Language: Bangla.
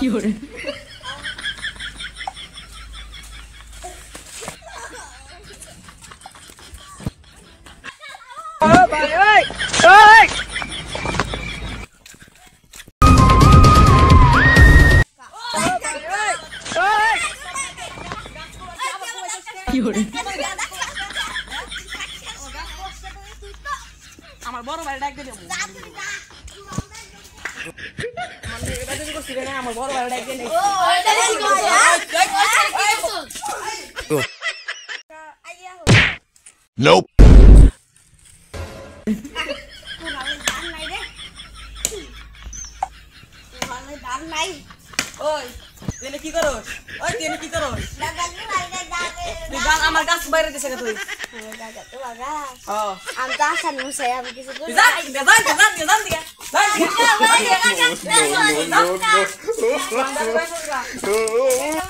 有人。Bà ơi! Ơi! আমার বড় ভাই ডাক দিলে আমার বড় ভাই ডাক দিলে Nope. ওই তুই কি করস ওই তুই কি করস তুই গান আমার গাছ বাইরে দিছে তুই আমি তো আসার মুসাই আমি কিছু করি যা যা যা দিকে No, no, no, no.